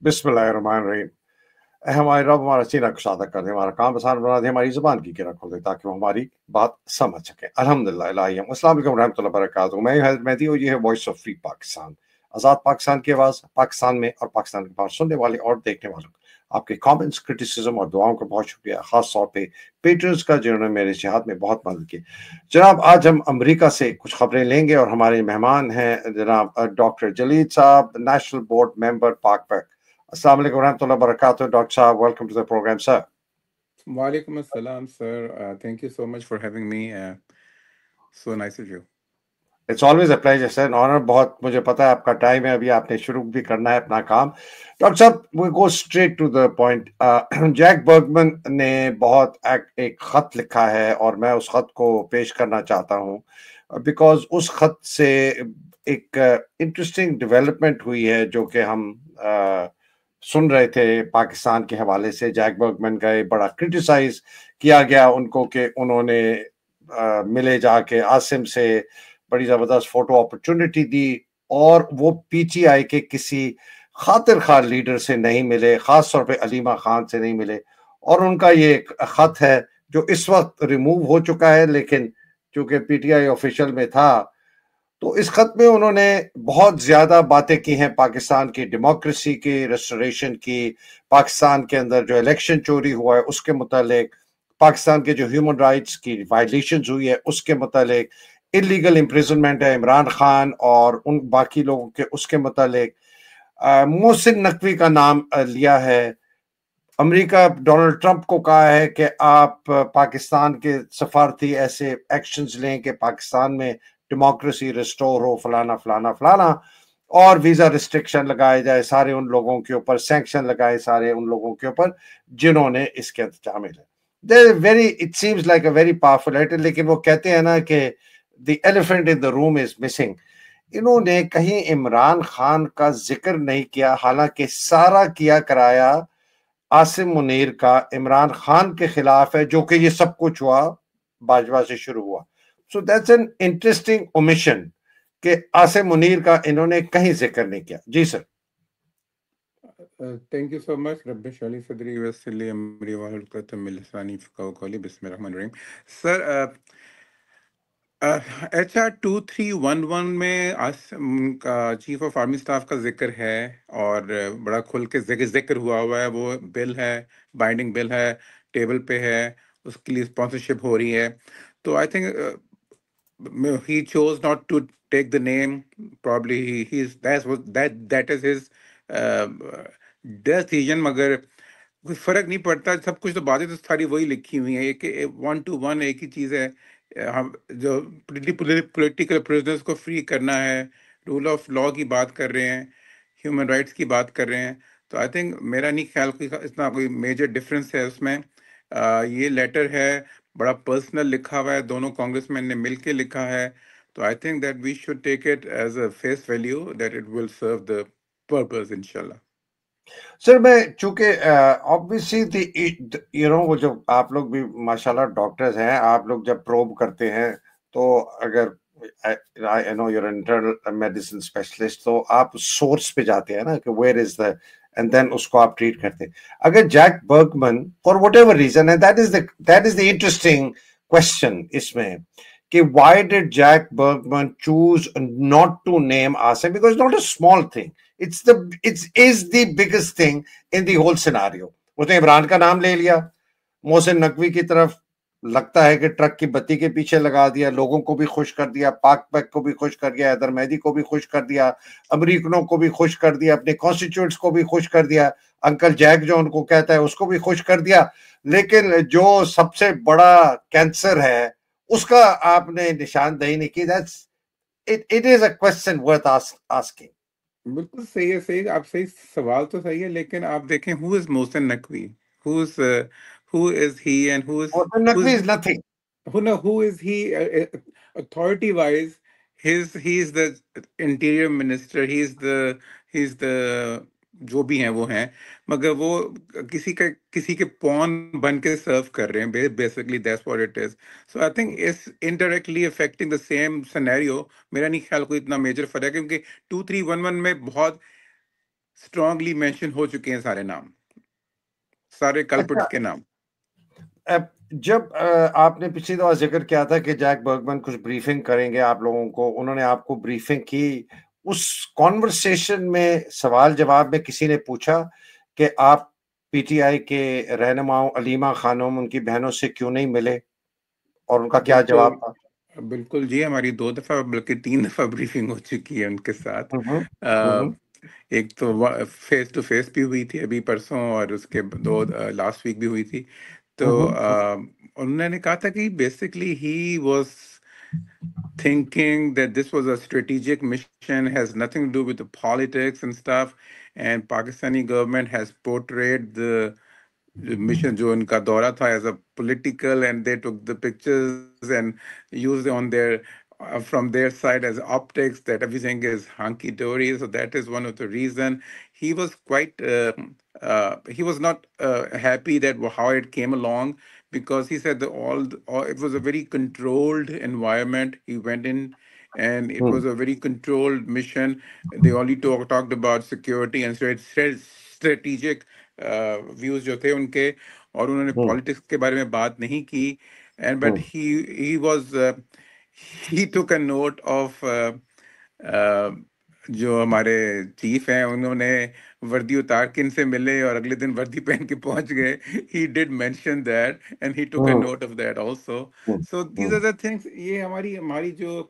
बिस्मिल्लाहिर्रहमानिर्रहीम। हमारे रब हमारा सीना कुशादा कर दे, हमारा काम आसान बना दे, हमारी ज़ुबान की किरा खोल दे ताकि वो हमारी बात समझ सके। अल्हम्दुलिल्लाह इलाही हम। अस्सलाम वालेकुम रहमतुल्लाहि व बरकातहू। मैं हूं हैदर मेहदी और ये है वॉइस ऑफ फ्री पाकिस्तान। आज़ाद पाकिस्तान की आवाज़ पाकिस्तान में और पाकिस्तान के बाहर सुनने वाले और देखने वालों को आपके कमेंट्स, क्रिटिसिज्म और दुआओं का बहुत शुक्रिया। खास तौर पे पेट्रियंस का जिन्होंने मेरे जिहाद में बहुत मदद की। जनाब, आज हम अमेरिका से कुछ खबरें लेंगे और हमारे मेहमान हैं जनाब डॉक्टर जलील साहब, नेशनल बोर्ड मेंबर पाक। Assalamu alaikum warahmatullahi wabarakatuh. Dr. Saab, welcome to the program, sir. Walaikum assalam, sir. Thank you so much for having me. So nice of you. It's always a pleasure, sir. An honor. बहुत मुझे पता है आपका time है, अभी आपने शुरू भी करना है अपना काम। डॉक्टर साहब, we go straight to the point. Jack Bergman ने बहुत एक खत लिखा है और मैं उस खत को पेश करना चाहता हूँ बिकॉज उस खत से एक इंटरेस्टिंग डेवलपमेंट हुई है जो कि हम सुन रहे थे पाकिस्तान के हवाले से। जैक बर्गमन का बड़ा क्रिटिसाइज किया गया उनको कि उन्होंने मिले जाके आसिम से, बड़ी जबरदस्त फोटो अपॉर्चुनिटी दी और वो पीटीआई के किसी खातिर खा लीडर से नहीं मिले, खास तौर पे अलीमा खान से नहीं मिले। और उनका ये खत है जो इस वक्त रिमूव हो चुका है, लेकिन चूंकि पीटीआई ऑफिशियल में था तो इस खत में उन्होंने बहुत ज्यादा बातें की हैं पाकिस्तान की डेमोक्रेसी की, रेस्टोरेशन की, पाकिस्तान के अंदर जो इलेक्शन चोरी हुआ है उसके मुतालिक, पाकिस्तान के जो ह्यूमन राइट्स की वायलेशंस हुई है उसके मुतालिक, इलीगल इम्प्रिजनमेंट है इमरान खान और उन बाकी लोगों के उसके मुतालिक, मोहसिन नकवी का नाम लिया है। अमेरिका डोनाल्ड ट्रंप को कहा है कि आप पाकिस्तान के सफारती ऐसे एक्शंस लें कि पाकिस्तान में डेमोक्रेसी रिस्टोर हो, फलाना फलाना फलाना, और वीजा रिस्ट्रिक्शन लगाए जाए सारे उन लोगों के ऊपर, सैंक्शन लगाए सारे उन लोगों के ऊपर जिन्होंने इसके अंदर शामिल है। Very, it seems like a very powerful letter, लेकिन वो कहते हैं ना कि the elephant in the room is missing. इन्होंने कहीं इमरान खान का जिक्र नहीं किया, हालांकि सारा किया कराया आसिम मुनीर का इमरान खान के खिलाफ है, जो कि ये सब कुछ हुआ बाजवा से शुरू हुआ। So that's an interesting omission कि आसिम मुनीर का इन्होंने कहीं जिक्र नहीं किया। जी sir. Thank you so much. Rabbi Shali Sadri Vasili Amri Wahul Katam Milisani Fukau Kali Bismillahirrahmanirrahim. Sir, HR 2311 में का चीफ ऑफ आर्मी स्टाफ का जिक्र है और बड़ा खुल के जिक्र हुआ है। वो बिल है, बाइंडिंग बिल है, टेबल पे है, उसके लिए स्पॉन्सरशिप हो रही है। तो I think he chose not to take the name. Probably he's that is his uh, decision. मगर कोई फर्क नहीं पड़ता, सब कुछ तो बातें तो सारी वही लिखी हुई है। एक 1 to 1 एक ही चीज है। हम जो पॉलिटिकल प्रिजनर्स को फ्री करना है, रूल ऑफ लॉ की बात कर रहे हैं, ह्यूमन राइट्स की बात कर रहे हैं। तो आई थिंक मेरा नहीं ख्याल कोई इतना कोई मेजर डिफरेंस है उसमें। ये लेटर है, बड़ा पर्सनल लिखा हुआ है, दोनों कांग्रेसमैन ने मिलके लिखा है। तो I think that we should take it as a face value that it will serve the purpose इंशाल्लाह। सर, मैं चूंकि ऑब्वियसली वो जो आप लोग भी माशाल्लाह डॉक्टर्स हैं, आप लोग जब प्रोब करते हैं तो अगर I know your internal medicine specialist, तो आप सोर्स पे जाते हैं ना कि where is the, and then उसको आप ट्रीट करते हैं। अगर Jack Bergman for whatever reason है, that is the interesting question इसमें कि why did Jack Bergman choose not to name Asim, because it's not a small thing. It is the biggest thing in the whole scenario. उसने इमरान का नाम ले लिया, मोहसिन नकवी की तरफ लगता है कि ट्रक की बत्ती के पीछे लगा दिया, लोगों को भी खुश कर दिया, पाक पैक को भी खुश कर दिया, हैदर मेहदी को भी खुश कर दिया, अमरीकनों को भी खुश कर दिया, अपने कॉन्स्टिट्यूएंट्स को भी खुश कर दिया, अंकल जैक जो उनको कहता है उसको भी खुश कर दिया। लेकिन जो सबसे बड़ा कैंसर है उसका आपने निशानदेही नहीं की। That's it is a question worth asking. बिल्कुल सही है, सही आप सही सवाल तो सही है, लेकिन आप देखें who is Mohsin Naqvi, who is who is he and Mohsin Naqvi is nothing. who is he authority wise? He is the interior minister, he's the जो भी हैं वो हैं, मगर वो किसी के पॉन बन के सर्व कर रहे हैं। Basically that's what it is. So I think it's indirectly affecting the same scenario. मेरा नहीं ख्याल कोई इतना मेजर फर्क है, क्योंकि 2311 में बहुत स्ट्रांगली मेंशन हो चुके हैं सारे नाम, सारे कल्प्रिट्स अच्छा, के नाम। जब आपने पिछली दफा जिक्र किया था कि जैक बर्गमैन कुछ ब्रीफिंग करेंगे आप लोगों को, उन्होंने आपको ब्रीफिंग की, उस कॉन्वर्सेशन में सवाल जवाब में किसी ने पूछा कि आप पीटीआई के रहनुमाओं अलीमा खानम उनकी बहनों से क्यों नहीं मिले, और उनका क्या जवाब बिल्कुल, था? बिल्कुल जी, हमारी 2 दफ़ा बल्कि 3 दफ़ा ब्रीफिंग हो चुकी है उनके साथ। हम्म। हम्म। एक तो फेस टू फेस भी हुई थी अभी परसों, और उसके 2 लास्ट वीक भी हुई थी। तो हम्म। उन्होंने कहा था कि basically he was thinking that this was a strategic mission, has nothing to do with the politics and stuff, and Pakistani government has portrayed the mission जो उनका दौरा था as a political, and they took the pictures and used it on their from their side as optics that everything is hunky dory. So that is one of the reason he was quite he was not happy that how it came along, because he said that all it was a very controlled environment he went in, and it hmm. was a very controlled mission. They only talked about security and strategic views जो थे उनके, और उन्होंने हम्म। Politics के बारे में बात नहीं की। And but hmm. He was he took a note of जो हमारे चीफ हैं, उन्होंने वर्दी उतार के इनसे मिले और अगले दिन वर्दी पहन के पहुंच गए। He did mention that and he took a hmm. Note of that also. Hmm. So these hmm. Are the things, ये हमारी हमारी जो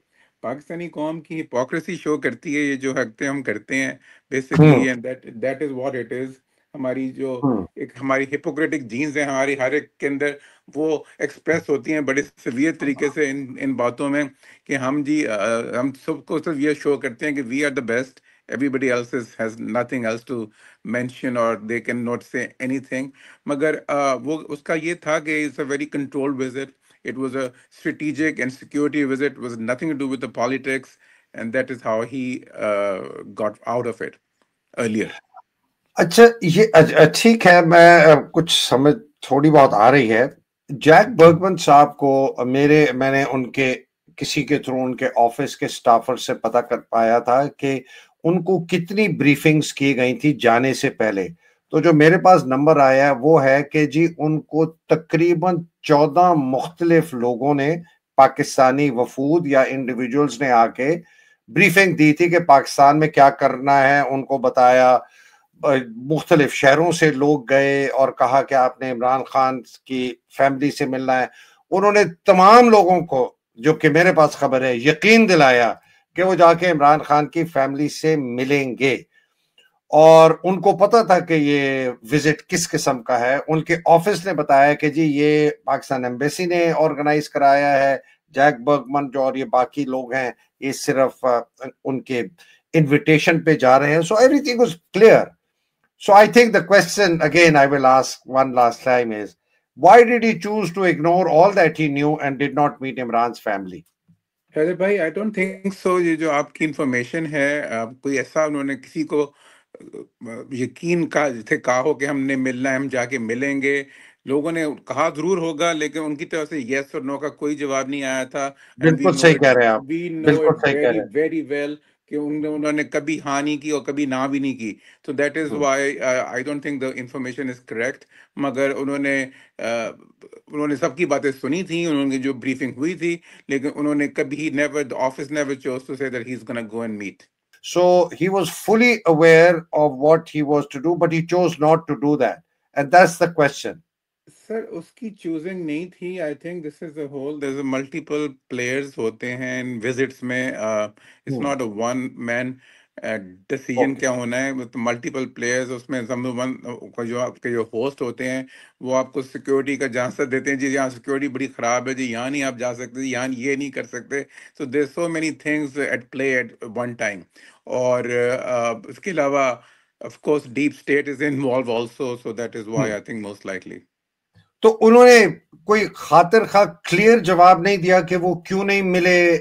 पाकिस्तानी कौम की हिपोक्रेसी शो करती है, ये जो हरकतें हम करते हैं basically, hmm. And that is what it is. हमारी जो हम्म। एक हमारी हिपोक्रेटिक जीन्स है हमारी हर एक के अंदर, वो एक्सप्रेस होती हैं बड़े सीवियर तरीके से इन इन बातों में, कि हम जी हम सबको सिर्फ ये शो करते हैं कि we are the best, everybody else has nothing else to mention, or they can not say anything. मगर वो उसका ये था कि it's a very controlled visit. It was a strategic and security visit. It was nothing to do with the politics, and that is how he got out of it earlier. अच्छा, ये ठीक है, मैं कुछ समझ थोड़ी बहुत आ रही है। जैक बर्गमन साहब को मैंने उनके किसी के थ्रू उनके ऑफिस के स्टाफर से पता कर पाया था कि उनको कितनी ब्रीफिंग्स की गई थी जाने से पहले। तो जो मेरे पास नंबर आया है वो है कि जी उनको तकरीबन 14 मुख्तलिफ लोगों ने, पाकिस्तानी वफूद या इंडिविजुअल्स ने आके ब्रीफिंग दी थी कि पाकिस्तान में क्या करना है। उनको बताया, मुख्तलिफ शहरों से लोग गए और कहा कि आपने इमरान खान की फैमिली से मिलना है। उन्होंने तमाम लोगों को, जो कि मेरे पास खबर है, यकीन दिलाया कि वो जाके इमरान खान की फैमिली से मिलेंगे, और उनको पता था कि ये विजिट किस किस्म का है। उनके ऑफिस ने बताया कि जी ये पाकिस्तान एम्बेसी ने ऑर्गेनाइज कराया है। जैक बर्गमन जो और ये बाकी लोग हैं, ये सिर्फ उनके इनविटेशन पे जा रहे हैं। So everything was clear. So I think the question again I will ask one last time is, why did he choose to ignore all that he knew and did not meet Imran's family? अरे भाई, I don't think so. ये जो आपकी information है, कोई ऐसा उन्होंने किसी को यकीन का जैसे कहा हो कि हमने मिलना है, हम जाके मिलेंगे। लोगों ने कहा जरूर होगा, लेकिन उनकी तरफ से यस और नो का कोई जवाब नहीं आया था। एंड बिल्कुल सही कह रहे हैं आप। वी नो बिल्कुल इट सही कह वेरी रहे वेरी वेल कि उन्होंने कभी हाँ नहीं की और कभी ना भी नहीं की। तो दैट इज हैं। Why I don't think the information is correct. मगर उन्होंने सबकी बातें सुनी थी, उन्होंने जो ब्रीफिंग हुई थी, लेकिन उन्होंने कभी never, the office never chose to say that he is gonna go and meet. So he was fully aware of what he was to do, but he chose not to do that. And that's the question. Sir उसकी choosing नहीं थी। I think this is a whole, there is multiple players होते हैं in visits में। It's Hmm. Not a one man decision Okay. क्या होना है, with multiple players. उसमें नंबर वन का जो आपके जो होस्ट होते हैं, वो आपको सिक्योरिटी का इजाजत देते हैं, जी यहाँ सिक्योरिटी बड़ी ख़राब है, जी यहाँ नहीं आप जा सकते, यहाँ ये नहीं कर सकते। So there so many things at play at one time. और इसके अलावा of course deep state is involve also, so that is why Hmm. I think most likely. तो उन्होंने कोई खातिर खा क्लियर जवाब नहीं दिया कि वो क्यों नहीं मिले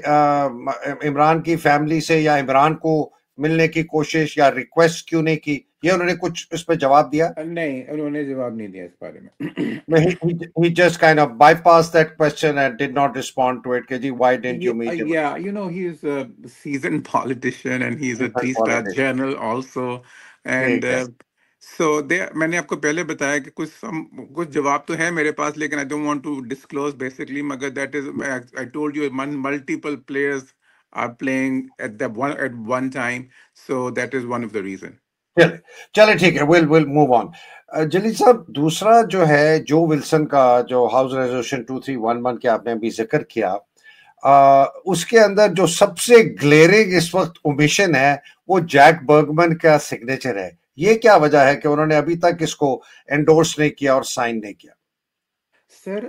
इमरान की फैमिली से, या इमरान को मिलने की कोशिश या रिक्वेस्ट क्यों नहीं की? ये उन्होंने कुछ इस पे जवाब दिया? नहीं, उन्होंने जवाब नहीं दिया इस बारे No, में। he just kind of bypassed that question and did not respond to it. Keji, why didn't you meet him? Yeah, you know, he's a seasoned politician and he's a Different three-star politics. general also. And ठीक है। सो दे मैंने आपको पहले बताया कि कुछ जवाब तो है मेरे पास, लेकिन I don't want to disclose basically, मगर that is, I told you, multiple players are playing at one time, so that is one of the reason. चले चले ठीक है, विल मूव ऑन। जलील साहब, दूसरा जो है जो विल्सन का जो हाउस रेजोल्यूशन 2311 के आपने अभी जिक्र किया, उसके अंदर जो सबसे ग्लेरिंग इस वक्त ओमिशन है वो जैक बर्गमैन का सिग्नेचर है। ये क्या वजह है कि उन्होंने अभी तक इसको एंडोर्स नहीं किया और साइन नहीं किया? सर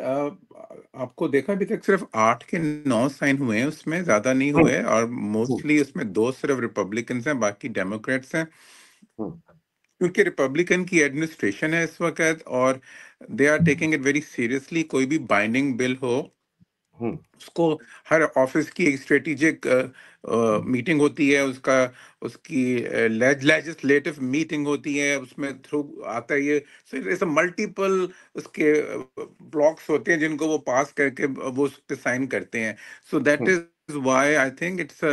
आपको देखा अभी तक सिर्फ 8 के 9 साइन हुए हैं, उसमें ज्यादा नहीं हम्म, हुए, और हम्म, मोस्टली उसमें दो सिर्फ रिपब्लिकन्स हैं, बाकी डेमोक्रेट्स हैं, हम्म, क्योंकि रिपब्लिकन की एडमिनिस्ट्रेशन है इस वक्त, और they are taking it very seriously. कोई भी बाइंडिंग बिल हो, हम्म, उसको हर ऑफिस की एक स्ट्रेटेजिक मीटिंग होती है, उसका उसकी लेजिस्लेटिव मीटिंग होती है, उसमें थ्रू आता है ये। सो इट्स मल्टीपल उसके ब्लॉक्स होते हैं जिनको वो पास करके वो उस पे साइन करते हैं। So that hmm, is why I think it's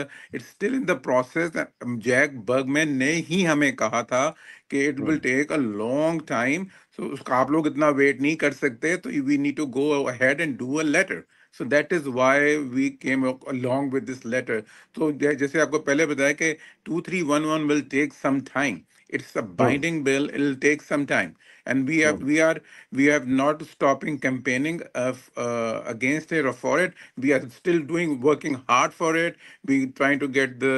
still in the process. Jack Bergman ने ही हमें कहा था कि it will hmm, take a long time, so उसका आप लोग इतना वेट नहीं कर सकते, तो we need to go ahead and do a letter. So that is why we came along with this letter. तो जैसे आपको पहले बताया कि 2311 will take some time. It's a hmm, binding bill. It'll take some time, and hmm, we have not stopping campaigning against it or for it. We are still working hard for it. We trying to get the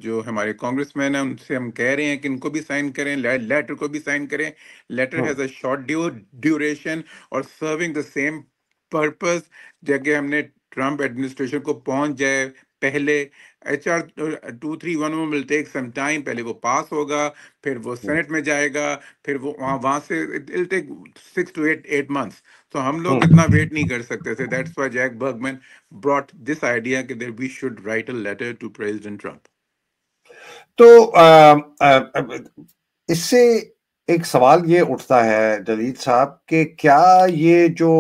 जो हमारे congressman हैं उनसे हम कह रहे हैं कि इनको भी साइन करें, लेटर को भी साइन करें। Letter hmm, has a short duration और सर्विंग द सेम पर्पस। जगह हमने ट्रम्प एडमिनिस्ट्रेशन को पहुंच जाए पहले। HR 2311 will take some time, पहले वो पास होगा, फिर वो हम्म, सेनेट में जाएगा, फिर वो वहां से इट टेक 6 to 8 months। तो हम लोग हम्म। इतना वेट नहीं कर सकते थे। That's why Jack Bergman brought this idea कि we should write a letter to president Trump. तो इससे एक सवाल ये उठता है जलील साहब कि क्या ये जो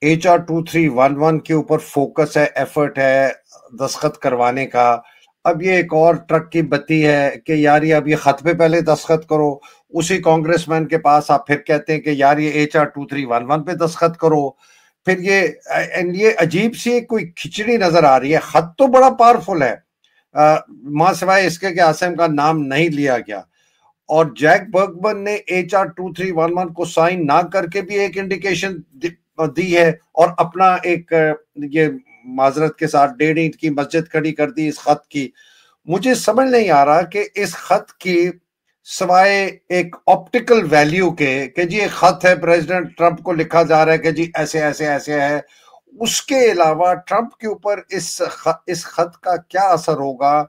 HR 2311 के ऊपर फोकस है, एफर्ट है दस्खत करवाने का, अब ये एक और ट्रक की बत्ती है कि यार ये अब ये खत पे पहले दस्खत करो, उसी कांग्रेसमैन के पास आप फिर कहते हैं कि यार ये HR 2311 पे दस्खत करो, फिर ये एंड ये अजीब सी कोई खिचड़ी नजर आ रही है। खत तो बड़ा पावरफुल है, मां सिवाय इसके कि आसिम का नाम नहीं लिया गया, और जैक बर्गमन ने HR 2311 को साइन ना करके भी एक इंडिकेशन दी है और अपना एक ये माजरत के साथ 1.5 इंच की मस्जिद खड़ी कर दी इस खत की। मुझे समझ नहीं आ रहा कि इस खत की सिवाय एक ऑप्टिकल वैल्यू के कि जी एक खत है, प्रेसिडेंट ट्रंप को लिखा जा रहा है कि जी ऐसे ऐसे ऐसे है, उसके अलावा ट्रंप के ऊपर इस खत का क्या असर होगा,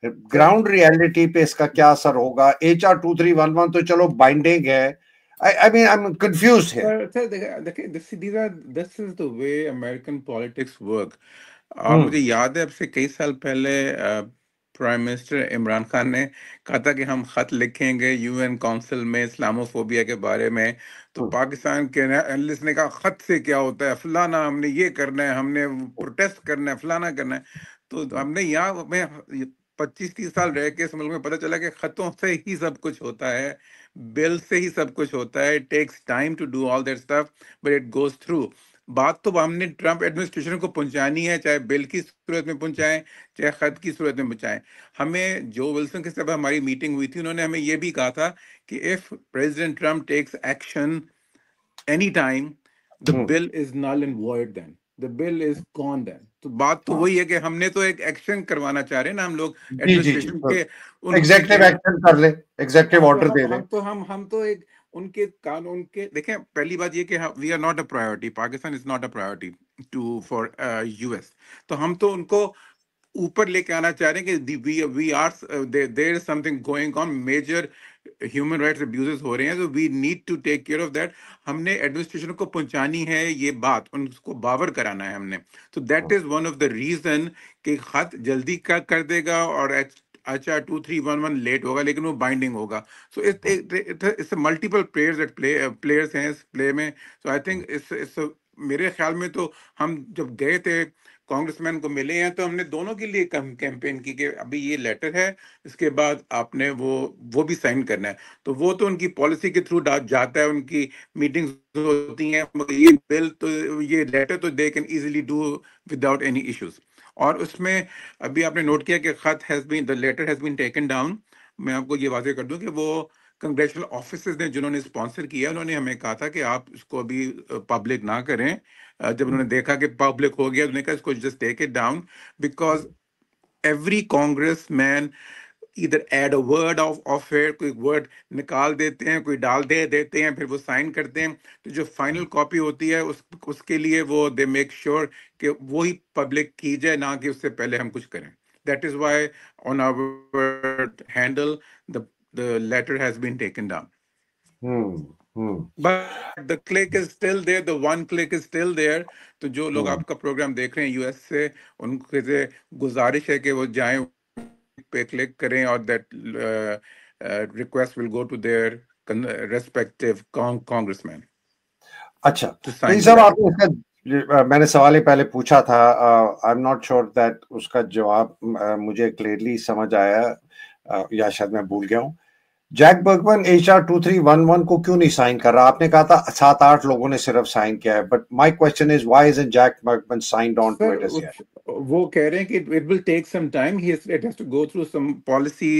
ग्राउंड रियलिटी पे इसका क्या असर होगा? HR 2311 तो चलो बाइंडिंग है। आई मीन आई एम कंफ्यूज है। सर देखिए देखिए, this is the way American politics work. मुझे हम्म, याद है अब से कई साल पहले प्राइम मिनिस्टर इमरान खान ने कहा था कि हम खत लिखेंगे UN काउंसिल में इस्लामोफोबिया के बारे में। तो हम्म, पाकिस्तान के एनालिस्ट ने कहा खत से क्या होता है, फलाना हमने ये करना है, हमने प्रोटेस्ट करना है, फलाना करना है। तो हम्म, हमने यहाँ में 25-30 साल रह के इस मुल्क में पता चला कि खतों से ही सब कुछ होता है, बिल से ही सब कुछ होता है। It takes time to do all that stuff, but it goes through. बात तो हमने ट्रम्प एडमिनिस्ट्रेशन को पहुंचानी है, चाहे बिल की सूरत में पहुंचाएं, चाहे खत की सूरत में पहुंचाएं। हमें जो विल्सन के साथ हमारी मीटिंग हुई थी, उन्होंने हमें यह भी कहा था कि if president Trump takes action any time, the hmm. Bill is null and void, then the bill is gone then. तो बात तो हाँ, वही है कि हमने तो एक एक्शन करवाना चाह रहे हैं ना हम लोग जी जी जी, एडमिनिस्ट्रेशन के, उनके एग्जेक्टिव एक्शन कर ले, एग्जेक्टिव ऑर्डर दे दे। हम तो एक उनके कानून के देखें। पहली बात ये कि we are not a priority, Pakistan is not a priority to for US। तो हम तो उनको ऊपर लेके आना चाह रहे हैं कि we are there is something going on, major human rights abuses हो रहे हैं, तो we need to take care of that. हमने एडमिनिस्ट्रेशन को पहुंचानी है ये बात, उनको बावर कराना है हमने। तो that is one of the reason कि खत जल्दी का कर देगा और HR 2311 लेट होगा, लेकिन वो बाइंडिंग होगा। So it's multiple players eight players हैं इस प्ले में। सो आई थिंक इस मेरे ख्याल में तो हम जब गए थे कांग्रेसमैन को मिले हैं, तो हमने दोनों के लिए कैंपेन की कि अभी ये लेटर है, इसके बाद आपने वो भी साइन करना है। तो वो तो उनकी पॉलिसी के थ्रू जाता है, उनकी मीटिंग्स होती हैं, मगर ये बिल तो, ये लेटर तो they can easily do without any issues. और उसमें अभी आपने नोट किया कि खत has been, the letter has been taken down. मैं आपको ये वाजे कर दूं कि वो कंग्रेचुअल ऑफिसर्स ने जिन्होंने स्पॉन्सर किया, उन्होंने हमें कहा था कि आप इसको अभी पब्लिक ना करें। जब उन्होंने देखा कि पब्लिक हो गया, उन्होंने कहा इसको just take it down, because every congressman इधर add a word of it, कोई वर्ड निकाल देते हैं, कोई डाल दे देते हैं, फिर वो साइन करते हैं। तो जो फाइनल कॉपी होती है उसके लिए वो दे मेक श्योर कि वो ही पब्लिक की जाए, ना कि उससे पहले हम कुछ करें। That is why on our handle the letter has been taken down. Hmm. But the click is still there, the one click is still there. तो जो लोग हम्म। आपका प्रोग्राम देख रहे हैं यूएस से, उनके से गुजारिश है कि वो जाएं पे क्लिक करें, और that request will go to their respective congressman अच्छा, टू तो ये साइन द सब लेटर। आपने मैंने सवाल ही पहले पूछा था, आई एम नॉट श्योर दैट उसका जवाब मुझे क्लियरली समझ आया, या शायद मैं भूल गया हूँ। जैक बर्गमैन HR 2311 को क्यों नहीं साइन कर रहा? आपने कहा था 7-8 लोगों ने सिर्फ साइन किया है, but my question is why isn't Jack Bergman signed on to sir it as yet? वो कह रहे हैं कि it will take some time, he it has to go through some policy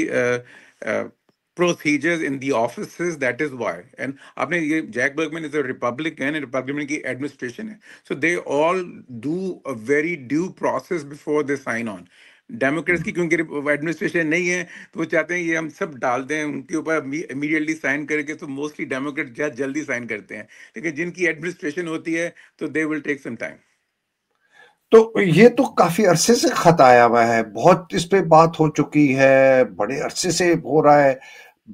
procedures in the offices, that is why. And आपने ये Jack Bergman is a Republican, Republican की administration है, so they all do a very due process before they sign on. Democrats की क्योंकि administration नहीं है, तो वो चाहते हैं ये हम सब डाल दें उनके ऊपर इमीडिएटली साइन करके, तो मोस्टली डेमोक्रेट जल्दी साइन करते हैं, लेकिन जिनकी एडमिनिस्ट्रेशन होती है तो they will take some time. तो ये तो काफी अरसे से खत आया हुआ है, बहुत इस पे बात हो चुकी है, बड़े अरसे से हो रहा है,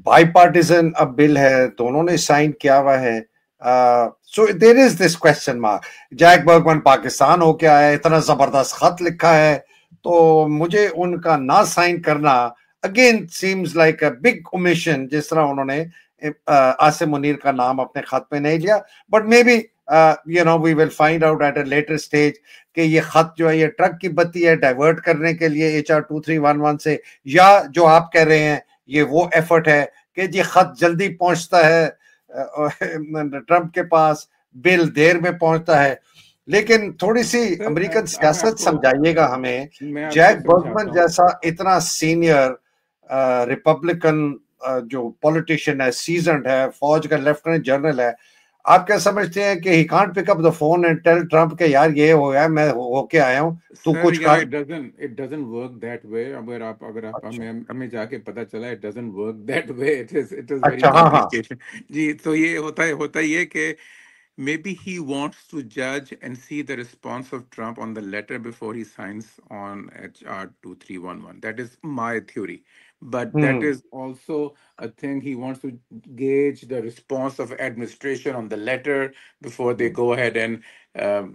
बाईपार्टिजन अब बिल है, दोनों ने साइन किया हुआ है। So there is this question mark. Jack Bergman Pakistan होके आया, इतना जबरदस्त खत लिखा है, तो मुझे उनका ना साइन करना again seems like a big omission, जिस तरह उन्होंने आसिम मुनीर का नाम अपने खत पे नहीं लिया। But maybe we will find out at a later stage कि ये खत जो है ये ट्रक की बत्ती है डाइवर्ट करने के लिए HR 2311 से, या जो आप कह रहे हैं ये वो एफर्ट है कि ये खत जल्दी पहुंचता है ट्रंप के पास, बिल देर में पहुंचता है। लेकिन थोड़ी सी सर अमेरिकन अब मैं सियासत आपको समझाइएगा हमें। मैं आपको जैक बर्गमैन समझाता हूँ। जैसा इतना सीनियर रिपब्लिकन जो पॉलिटिशियन है, सीजन्ड है, फौज का लेफ्टिनेंट जनरल है, आप क्या समझते हैं कि he can't pick up the phone and tell Trump के यार ये हो गया, मैं होके आया हूं, तू सर कुछ यहाँ कर? It doesn't work that way. अगर आप अच्छा। हमें हमें जाके पता चला it doesn't work that way, it is very अच्छा, हाँ हाँ। कॉम्प्लिकेटेड। जी, तो ये होता ये कि maybe he wants to judge and see the response of Trump on the letter before he signs on HR 2311. That is my theory. But that hmm. is also a thing. He wants to gauge the response of administration on the letter before they hmm. go ahead and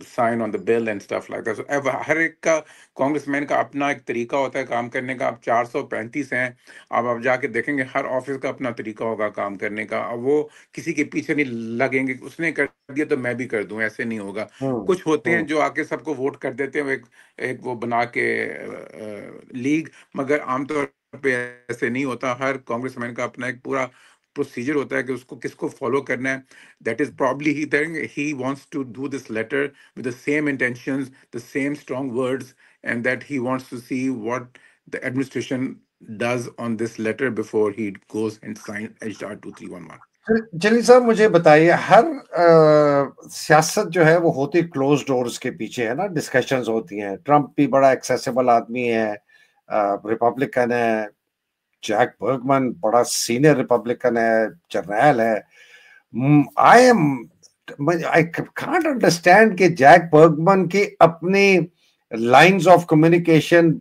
sign on the bill and stuff like that. So अब हर एक का, congressman का अपना एक तरीका होता है काम करने का। अब 435 हैं, अब आप जाके देखेंगे हर ऑफिस का अपना तरीका होगा काम करने का। अब वो किसी के पीछे नहीं लगेंगे, उसने कर दिया तो मैं भी कर दूं, ऐसे नहीं होगा। हम्म। कुछ होते हैं हम्म। जो आके सबको वोट कर देते हैं, वो एक वो बना के लीग, मगर आमतौर पे ऐसे नहीं होता। हर कांग्रेसमैन का अपना एक पूरा प्रोसीजर होता है कि उसको किसको फॉलो करना है। That is probably he wants to do this letter with the same intentions, the same strong words, and that he wants to see what the administration does on this letter before he goes and sign HR 2311. चलिए साहब, मुझे बताइए, हर सियासत जो है वो होती close doors के पीछे है ना, डिस्कशंस होती हैं। ट्रंप भी बड़ा एक्सेसिबल आदमी है, रिपब्लिकन है, जैक बर्गमैन बड़ा सीनियर रिपब्लिकन है, जर्नैल है। I am I can't understand कि जैक बर्गमैन की अपनी लाइंस ऑफ कम्युनिकेशन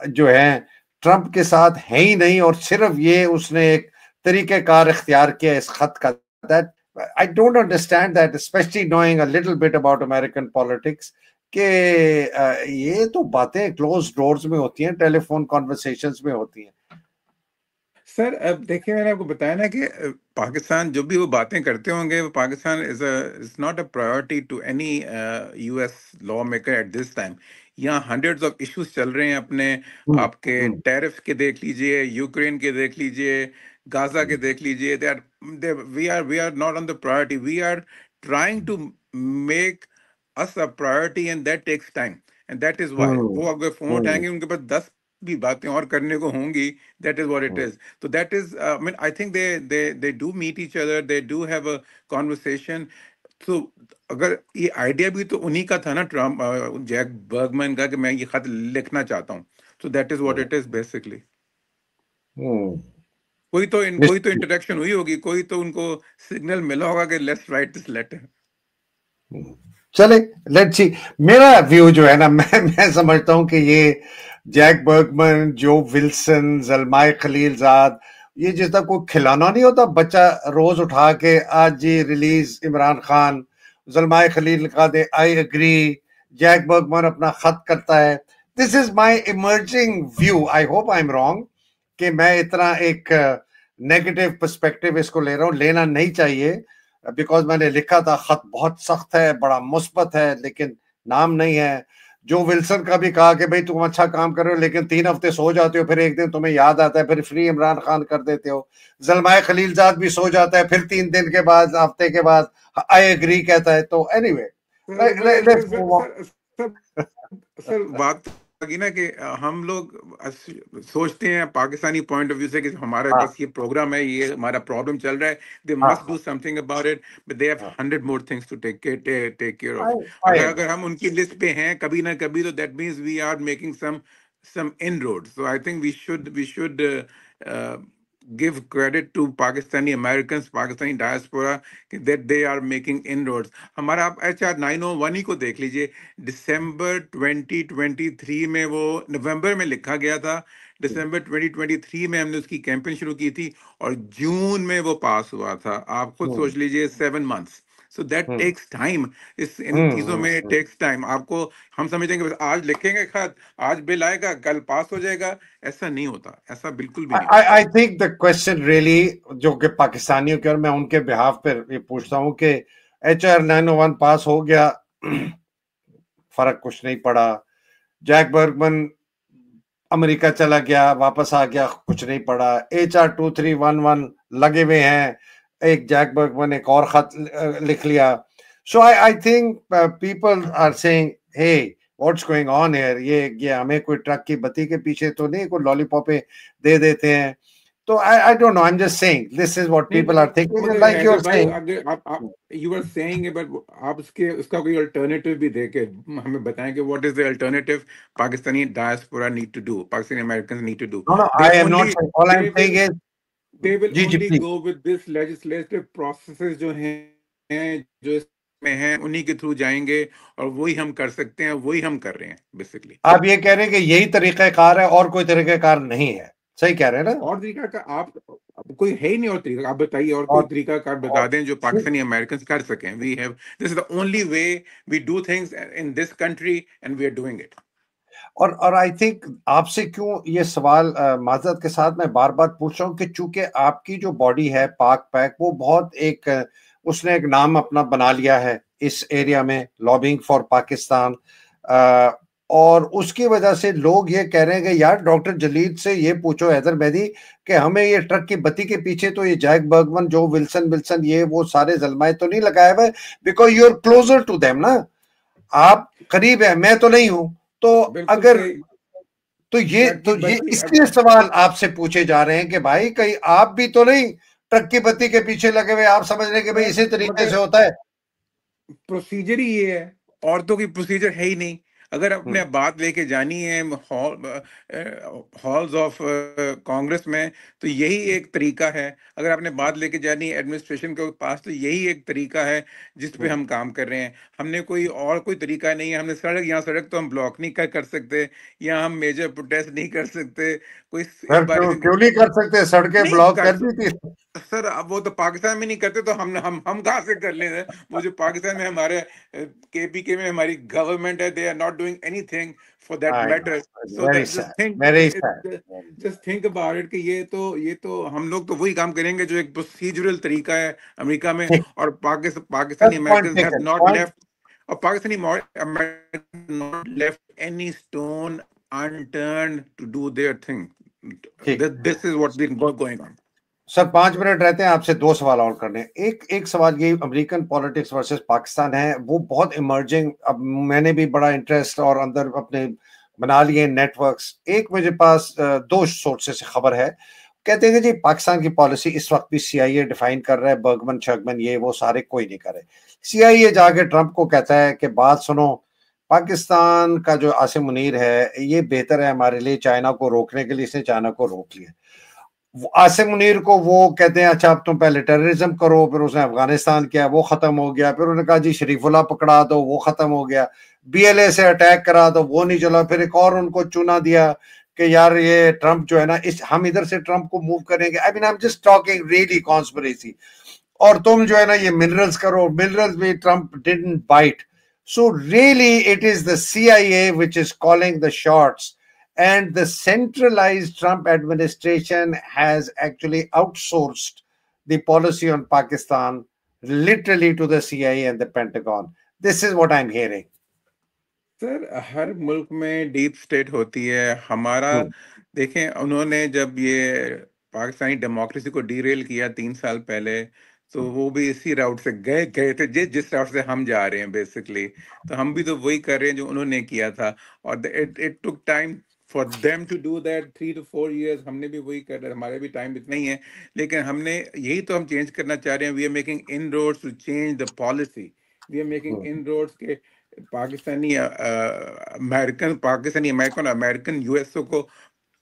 जो है ट्रंप के साथ है ही नहीं, और सिर्फ ये उसने एक तरीकेकार इख्तियार किया इस खत का। That I don't understand that, specially knowing a little bit about American politics, कि ये तो बातें क्लोज डोर्स में होती हैं, टेलीफोन कॉन्वर्सेशंस में होती हैं। सर अब देखिए, मैंने आपको बताया ना कि पाकिस्तान जो भी वो बातें करते होंगे, वो Pakistan is not a priority to any US lawmaker at this time. यहाँ हंड्रेड्स ऑफ इश्यूज चल रहे हैं अपने, हम्म, आपके हम्म, टैरिफ के देख लीजिए, यूक्रेन के देख लीजिए, गाजा के देख लीजिए। They we are not on the priority, we are trying to make us a priority and that takes time, and that is why hmm, वो अगर फोन हम्म, उठाएंगे उनके पास 10 भी बातें और करने को होंगी। That is what it hmm, is. तो that is I mean I think they do meet each other, they do have a conversation. तो अगर ये आइडिया भी तो उन्हीं का था ना, ट्रम्प, जैक बर्गमैन का, कि मैं ये खत लिखना चाहता हूँ। So that is what hmm, it is basically. Hmm, कोई तो निश्चित। इंटरेक्शन हुई होगी, कोई तो उनको सिग्नल मिला होगा कि लेट्स राइट दिस लेटर। चले, लेट्स सी। मेरा व्यू जो है ना, मैं समझता हूं कि ये जैक बर्गमैन, जो विल्सन, जलमाय खलीलजाद, ये जितना कोई खिलौना नहीं होता, बच्चा रोज उठा के आज जी रिलीज इमरान खान, जलमाय खलील का दे आई एग्री, जैक बर्गमैन अपना खत करता है। This is my emerging view, I hope I am wrong, कि मैं इतना एक नेगेटिव पर्सपेक्टिव इसको ले रहा हूं, लेना नहीं चाहिए। बिकॉज मैंने लिखा था खत बहुत सख्त है, बड़ा मुस्बत है, लेकिन नाम नहीं है। जो विल्सन का भी कहा कि भाई तुम अच्छा काम कर रहे हो, लेकिन 3 हफ्ते सो जाते हो, फिर एक दिन तुम्हें याद आता है, फिर फ्री इमरान खान कर देते हो। जलमाय खलीलजाद भी सो जाता है, फिर 3 दिन के बाद, हफ्ते के बाद आई एग्री कहता है। तो anyway, let's sir move on. Sir sir sir बात तो की ना कि हम लोग सोचते हैं पाकिस्तानी पॉइंट ऑफ व्यू से कि हमारे हाँ, पास ये प्रोग्राम है, ये हमारा प्रॉब्लम चल रहा है, दे मस्ट डू हाँ, something about it, but they have हाँ, 100 more things to take care of. I अगर एग्री। अगर हम उनकी लिस्ट पे हैं कभी ना कभी, तो that means we are making some inroads. So I think we should give credit to Pakistani Americans, Pakistani diaspora, that they are making inroads. हमारा आप HR 901 ही को देख लीजिए, दिसंबर 2023 में, वो नवंबर में लिखा गया था, दिसंबर 2023 में हमने उसकी कैंपेन शुरू की थी, और जून में वो पास हुआ था। आप खुद सोच लीजिए, 7 months। So that takes time. इन चीजों में टेक्स टाइम। आपको हम समझेंगे बस आज लिखेंगे खत, आज बिल आएगा, कल पास हो जाएगा, ऐसा नहीं होता, ऐसा बिल्कुल भी नहीं होता। I think the question really, जो कि पाकिस्तानियों के, और मैं उनके बिहाफ पर ये पूछता हूँ कि HR 901 पास हो गया, फर्क कुछ नहीं पड़ा। जैक बर्गमन अमेरिका चला गया, वापस आ गया, कुछ नहीं पड़ा। HR 2311 लगे हुए हैं, एक जैक बर्गमन एक और खत लिख लिया। So I think people are saying, hey what's going on here, ये हमें कोई ट्रक की बत्ती के पीछे तो नहीं कोई लॉलीपॉपे दे देते हैं। तो I don't know, I am just saying this is what नहीं पीपल आर वो थिंकिंग, तो लाइक यू आर हैदर भाई, सेइंग। अगर आप यू आर सेइंग, बट आप उसका कोई अल्टरनेटिव भी देके हमें बताएं कि what is the alternative Pakistani diaspora need to do, Pakistani Americans need to do. No no, they I am not only saying, all I am they saying will is, they will जी जी only please. Go with this legislative processes जो हैं जो इसमें हैं, उन्हीं के through जाएंगे, और वही हम कर सकते हैं, वही हम कर रहे हैं बेसिकली। आप ये कह रहे हैं कि यही तरीकाकार है और कोई तरीकाकार नहीं है, सही कह रहे हैं ना? और तरीका का आप, अब कोई है ही नहीं और तरीका, आप बताइए और कोई और तरीका कार और बता दें जो पाकिस्तानी अमेरिकन कर सकें। We have, this is the only way we do things in this country, and we are doing it. और आई थिंक आपसे क्यों ये सवाल माजरत के साथ मैं बार बार पूछ रहा हूँ कि चूंकि आपकी जो बॉडी है पाक पैक, वो बहुत एक उसने एक नाम अपना बना लिया है इस एरिया में, लॉबिंग फॉर पाकिस्तान। और उसकी वजह से लोग ये कह रहे हैं कि यार डॉक्टर जलील से ये पूछो, हैदर मेहदी, कि हमें ये ट्रक की बत्ती के पीछे तो ये जैक बर्गमन, जो विल्सन विल्सन, ये वो सारे जलमाए तो नहीं लगाए हुए, because you are closer to them ना, आप करीब है, मैं तो नहीं हूं। तो बिल्कुल अगर, सही। तो ये ट्रक की तो ये बत्ती अब इसलिए सवाल आपसे पूछे जा रहे हैं कि भाई कहीं आप भी तो नहीं ट्रक की बत्ती के पीछे लगे हुए, आप समझ रहे हैं कि भाई सर, इसी तरीके से मगर होता है। प्रोसीजर ही ये है, औरतों की प्रोसीजर है ही नहीं। अगर अपने हम्म, बात लेके जानी है हॉल्स ऑफ कांग्रेस में, तो यही एक तरीका है। अगर आपने बात लेके जानी है एडमिनिस्ट्रेशन के पास, तो यही एक तरीका है जिस पे हम्म। हम काम कर रहे हैं। हमने कोई तरीका नहीं है। हमने सड़क तो हम ब्लॉक नहीं कर कर सकते, या हम मेजर प्रोटेस्ट नहीं कर सकते। कोई इस सर बारे क्यों में क्यों नहीं कर सकते, सड़कें नहीं ब्लॉक कर कर दी थी। सर, अब वो तो पाकिस्तान में नहीं करते, तो हम कहाँ से कर लेते हैं? वो जो पाकिस्तान में हमारे केपीके में हमारी गवर्नमेंट है, they are not doing anything for that I know, matter. So very that sad, very sad. Just think about it कि ये तो हम लोग तो वही काम करेंगे जो एक प्रोसीजरल तरीका है अमेरिका में, ठीक, और Pakistani point American have taken, not point, left और Pakistani not left any stone unturned to do their thing. ठीक This is what's been going on. Sir 5 minute रहते हैं, आपसे दो सवाल और करने हैं। एक एक सवाल ये अमेरिकन पॉलिटिक्स वर्सेस पाकिस्तान है, वो बहुत इमर्जिंग, अब मैंने भी बड़ा इंटरेस्ट और अंदर अपने बना लिए नेटवर्क्स। एक मेरे पास दो सोर्सेस से खबर है, कहते हैं कि जी पाकिस्तान की पॉलिसी इस वक्त भी सीआईए डिफाइन कर रहा है, बर्गमन शर्गमन ये वो सारे कोई नहीं करे। सीआईए जाके ट्रंप को कहता है कि बात सुनो, पाकिस्तान का जो आसिम मुनीर है ये बेहतर है हमारे लिए, चाइना को रोकने के लिए इसने चाइना को रोक लिया। आसिम मुनीर को वो कहते हैं अच्छा अब तुम पहले टेररिज्म करो, फिर उसने अफगानिस्तान किया वो खत्म हो गया, फिर उन्होंने कहा जी शरीफुल्लाह पकड़ा दो वो खत्म हो गया, बीएलए से अटैक करा दो वो नहीं चला, फिर एक और उनको चुना दिया कि यार ये ट्रंप जो है ना, इस हम इधर से ट्रंप को मूव करेंगे। आई mean I am just talking really conspiracy. और तुम जो है ना ये मिनरल्स करो, मिनरल्स भी Trump didn't bite. So really it is the CIA which is calling the shots, and the centralized Trump administration has actually outsourced the policy on Pakistan literally to the CIA and the Pentagon. This is what I'm hearing. Sir हर मुल्क में deep state होती है। हमारा Hmm. देखें, उन्होंने जब ये पाकिस्तानी डेमोक्रेसी को डीरेल किया 3 साल पहले, तो वो भी इसी राउट से गए थे जिस राउट से हम जा रहे हैं बेसिकली। तो हम भी तो वही कर रहे हैं जो उन्होंने किया था। और it it took time for them to do that, 3 to 4 years। हमने भी वही कर रहे हैं, हमारे भी टाइम इतना ही है। लेकिन हमने यही तो हम चेंज करना चाह रहे हैं। We are making inroads to change the policy. We are making inroads के पाकिस्तानी अमेरिकन अमेरिकन यूएसओ को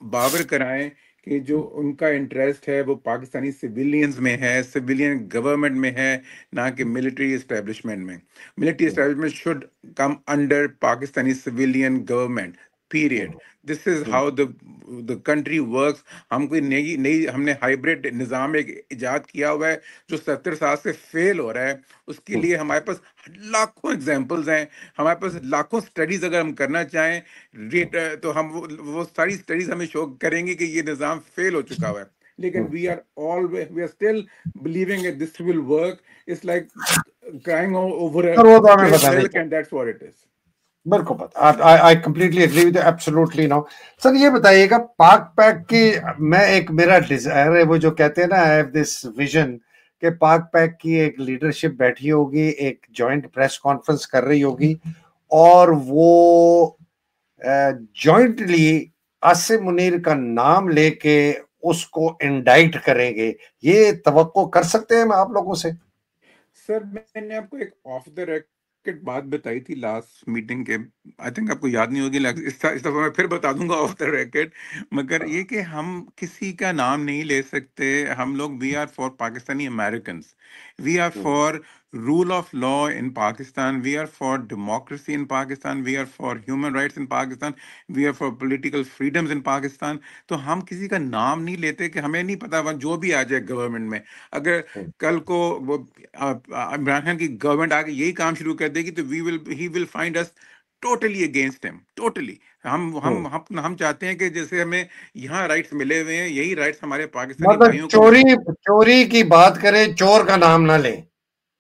बावर कराएं कि जो उनका इंटरेस्ट है वो पाकिस्तानी सिविलियंस में है, सिविलियन गवर्नमेंट में है, ना कि मिलिट्री एस्टेब्लिशमेंट में। Military establishment should come under Pakistani civilian government, period. This is how the country works. हम कोई नई नई हमने हाइब्रिड निज़ाम एक इजाद किया हुआ है जो 70 साल से फेल हो रहा है। उसके लिए हमारे पास लाखों एग्जांपल्स हैं, हमारे पास लाखों स्टडीज अगर हम करना चाहें तो हम वो सारी स्टडीज हमें शो करेंगे कि ये निज़ाम फेल हो चुका हुआ है। लेकिन we are still believing this will work. It's like crying over sir वो तो हमें स्पिल्ड पता नहीं, milk, and that's what it is. बिल्कुल पता। I completely agree with, absolutely no. Sir ये बताइएगा पाक पैक की, मैं एक मेरा डिजायर है वो जो कहते हैं ना, आई हैव दिस विजन कि पाक पैक की एक लीडरशिप बैठी होगी, एक जॉइंट प्रेस कॉन्फ्रेंस कर रही होगी और वो जॉइंटली आसिम मुनीर का नाम लेके उसको इंडाइट करेंगे। ये तवक्को कर सकते हैं हम आप लोगों से? सर मैंने आपको एक ऑफ द रेकॉर्ड बात बताई थी लास्ट मीटिंग के, आई थिंक आपको याद नहीं होगी, इस दफा मैं फिर बता दूंगा ऑफ द रेकॉर्ड। मगर ये कि हम किसी का नाम नहीं ले सकते। हम लोग we are for Pakistani American, we are for rule of law in Pakistan, we are for democracy in Pakistan, we are for human rights in Pakistan, we are for political freedoms in Pakistan। तो हम किसी का नाम नहीं लेते कि हमें नहीं पता जो भी आ जाए गवर्नमेंट में। अगर कल को वो इमरान खान की गवर्नमेंट आके यही काम शुरू कर देगी तो he will find us totally against him, totally. हम चाहते हैं कि जैसे हमें यहाँ राइट्स मिले हुए हैं, यही राइट्स हमारे पाकिस्तानी मतलब भाइयों को भी। चोरी चोरी की बात करें, चोर का नाम ना लें।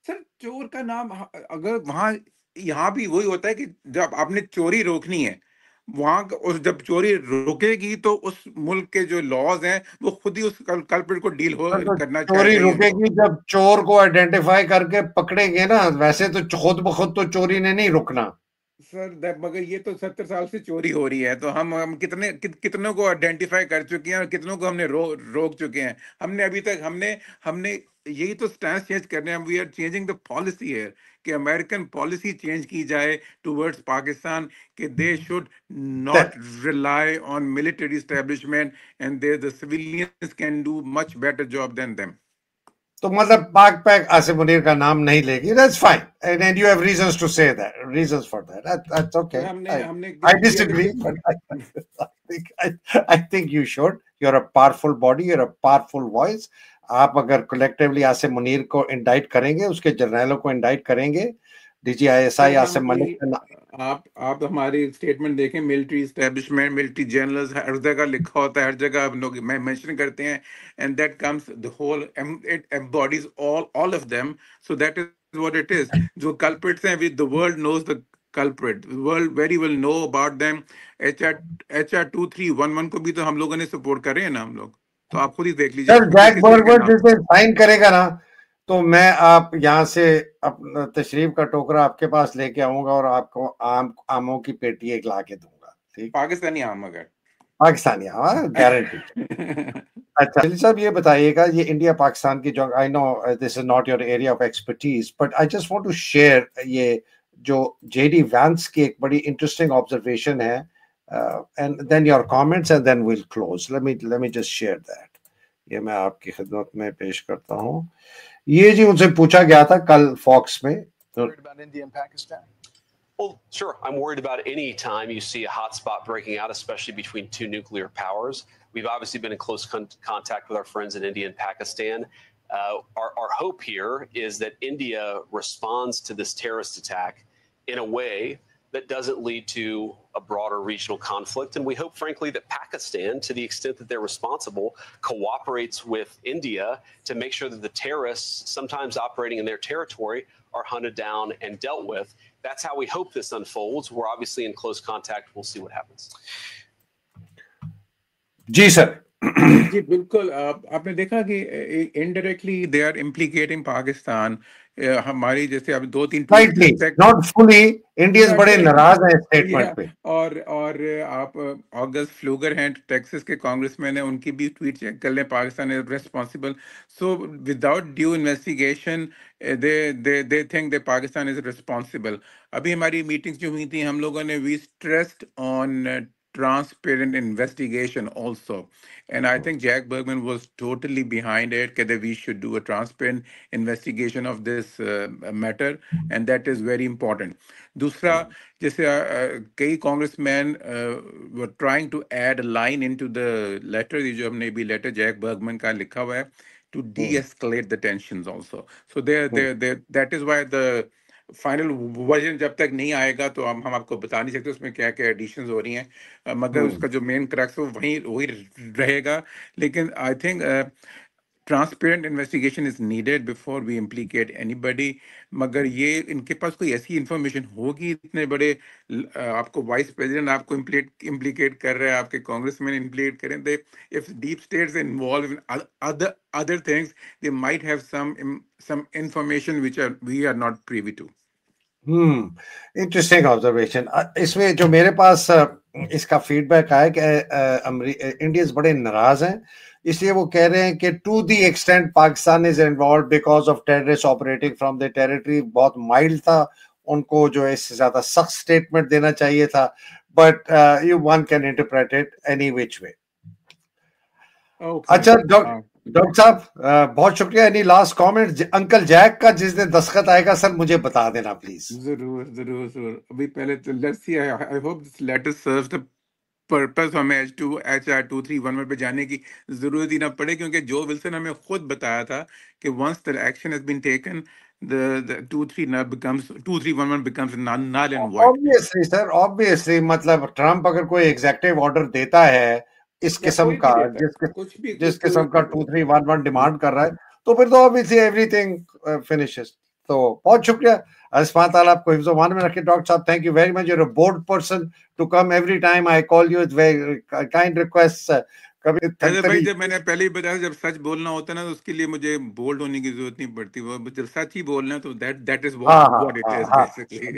सर चोर का नाम अगर वहां यहाँ भी वही होता है कि जब आपने चोरी रोकनी है वहां उस जब चोरी रुकेगी तो उस मुल्क के जो लॉज हैं वो खुद ही उस कल्प्रिट को डील हो तो करना चोरी चाहिए उनको। रुकेगी जब चोर को आइडेंटिफाई करके पकड़ेंगे ना, वैसे तो खुद ब खुद तो चोरी ने नहीं रुकना। सर मगर ये तो 70 साल से चोरी हो रही है, तो हम कितनों को आइडेंटिफाई कर चुके हैं और कितनों को हमने रोक चुके हैं। हमने अभी तक हमने हमने यही तो स्टैंड चेंज करने हैं। We are changing the policy है कि अमेरिकन पॉलिसी चेंज की जाए टुवर्ड्स पाकिस्तान, कि they should not rely on military establishment and they the civilians can do much better job then them. तो मतलब पाक पैक आसिम मुनीर का नाम नहीं लेगी, that's fine, and you have reasons to say that, reasons for that, that's okay. हमने हमने I disagree, but I think you should, you are a powerful body, you are a powerful voice. आप अगर collectively Asim Munir को इंडाइट करेंगे, उसके जर्नलों को इंडाइट करेंगे, DG ISI sir हम आसिम वही मलिक, आप हमारी स्टेटमेंट देखें, मिलिट्री एस्टेब्लिशमेंट, मिलिट्री जनरल्स, हर जगह लिखा होता है, हर जगह हम लोग मेंशन करते हैं, and that comes the whole, it embodies all of them. So that is what it is. जो culprits हैं, the world knows the culprit. The world very well know about them. HR 2311 को भी तो हम लोगों ने सपोर्ट करे हैं ना हम लोग, तो आप खुद ही देख लीजिए सर उसको जैक किस तरीके बर्गमन नाम। जिस दिन साइन करेगा ना, तो मैं आप यहाँ से अपना तशरीफ का टोकरा आपके पास लेके आऊंगा और आपको आमों की पेटी एक ला के दूंगा। ठीक, पाकिस्तानी आम मगर पाकिस्तानी आम, गारंटी। अच्छा अली साहब, ये बताइएगा, ये इंडिया पाकिस्तान की जो, I know this is not your area of expertise, but I just want to share ये जो जेडी वैंस की एक बड़ी इंटरेस्टिंग ऑब्जर्वेशन है, and then your comments and then we'll close. Let me just share that. ये मैं आपकी खिदमत में पेश करता हूँ। ये जी उनसे पूछा गया था कल फॉक्स में, तो Well, sure. I'm worried about any time you see a hotspot breaking out, especially between two nuclear powers. We've obviously been in close contact with our friends in India and Pakistan. Our hope here is that India responds to this terrorist attack in a way that doesn't lead to a broader regional conflict. And we hope, frankly, that Pakistan, to the extent that they're responsible, cooperates with India to make sure that the terrorists, sometimes operating in their territory, are hunted down and dealt with. That's how we hope this unfolds. We're obviously in close contact. We'll see what happens. जी sir. जी बिल्कुल, आपने देखा कि indirectly they are implicating Pakistan. हमारी जैसे अब 2-3 not fully, Indians बड़े नाराज हैं स्टेटमेंट पे। और आप ऑगस्ट फ्लूगर हैं, टेक्सास के कांग्रेसमैन हैं, उनकी भी ट्वीट चेक कर लें, Pakistan is responsible. So without due investigation they think that Pakistan is responsible. अभी हमारी मीटिंग्स जो हुई थी, हम लोगों ने we stressed on transparent investigation also, and I think Jack Bergman was totally behind it that we should do a transparent investigation of this matter, and that is very important. दूसरा, जैसे कई congressman were trying to add a line into the letter, जो हमने भी letter Jack Burgman का लिखा हुआ है, to de-escalate the tensions also. So that is why the final version जब तक नहीं आएगा तो हम आपको बता नहीं सकते उसमें क्या क्या एडिशंस हो रही हैं, मगर उसका जो मेन क्रक्स है वही रहेगा। लेकिन I think transparent investigation is needed before we implicate anybody. मगर ये इनके पास कोई ऐसी इंफॉर्मेशन होगी, इतने बड़े आपको वाइस प्रेसिडेंट आपको इम्प्लीकेट कर रहे हैं, आपके कांग्रेसमैन इम्प्लीकेट करें, they if deep states involve in other things, they might have some information which we are not privy to. Interesting observation. इसमें जो मेरे पास इसका फीडबैक आया कि इंडियंस बड़े नाराज हैं, इसलिए वो कह रहे हैं कि to the extent Pakistan is involve because of terrorist operating from the territory, बहुत माइल्ड था, उनको जो है इससे ज्यादा सख्त स्टेटमेंट देना चाहिए था, but you one can interpret it any which way. अच्छा डॉक्टर साहब, बहुत शुक्रिया। Any last comment uncle Jack का जिस दिन दस्तखत आएगा सर मुझे बता देना प्लीज। जरूर जरूर जरूर। अभी पहले तो let's see, I hope this letter serves the purpose, हमें HR 2311 पे जाने की जरूरत ही ना पड़े, क्योंकि जो विल्सन हमें खुद बताया था कि once the action has been taken the 2311 becomes null and void. Obviously sir, obviously, मतलब ट्रम्प अगर कोई एग्जेक्टिव ऑर्डर देता है इस किस्म का, जिस किस्म का 2311 डिमांड कर रहा है, तो फिर तो ऑब्वियसली एवरीथिंग फिनिशेस। तो बहुत शुक्रिया, अल्लाह सुब्हान ताला आपको हिफ्ज़ व अमान में रखे। डॉक्टर साहब, thank you very much, you are a board person to come every time I call you, it's very kind request. कभी भाई, जब मैंने पहले ही बताया, जब सच बोलना होता है ना, तो उसके लिए मुझे बोल्ड होने की जरूरत नहीं पड़ती, वो जब सच ही बोलना है तो that is what it is basically.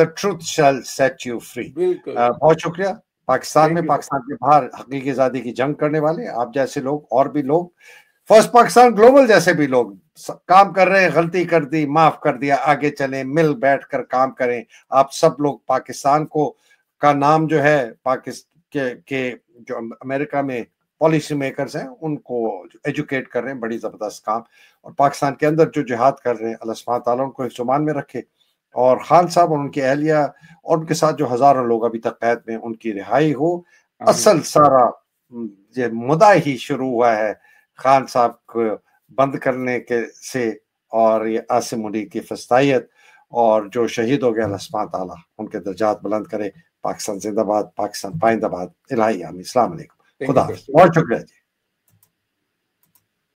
The truth shall set you free. बिल्कुल, बहुत शुक्रिया। पाकिस्तान में, पाकिस्तान के बाहर हकीकी आजादी की जंग करने वाले आप जैसे लोग और भी लोग, फर्स्ट पाकिस्तान ग्लोबल जैसे भी लोग काम कर रहे हैं, गलती कर दी माफ कर दिया, आगे चलें, मिल बैठ कर काम करें। आप सब लोग पाकिस्तान को का नाम जो है पाकिस्तान के जो अमेरिका में पॉलिसी मेकर्स हैं उनको एजुकेट कर रहे हैं, बड़ी जबरदस्त काम। और पाकिस्तान के अंदर जो जिहाद कर रहे हैं, अल्लाह सुब्हान ताला उनको हिफ्ज़-ओ-मान में रखे, और खान साहब और उनकी अहलिया और उनके साथ जो हजारों लोग अभी तक कैद में, उनकी रिहाई हो। असल सारा ये मुद्दा ही शुरू हुआ है खान साहब को बंद करने के से, और ये आसिम मुनीर की फस्तायत, और जो शहीद हो गया, अल्लाह सुब्हान ताला उनके दर्जात बुलंद करे। पाकिस्तान जिंदाबाद, पाकिस्तान पाइंदाबाद। इलाही आमीन। अस्सलाम वालेकुम, खुदा हाफिज़। बहुत शुक्रिया जी।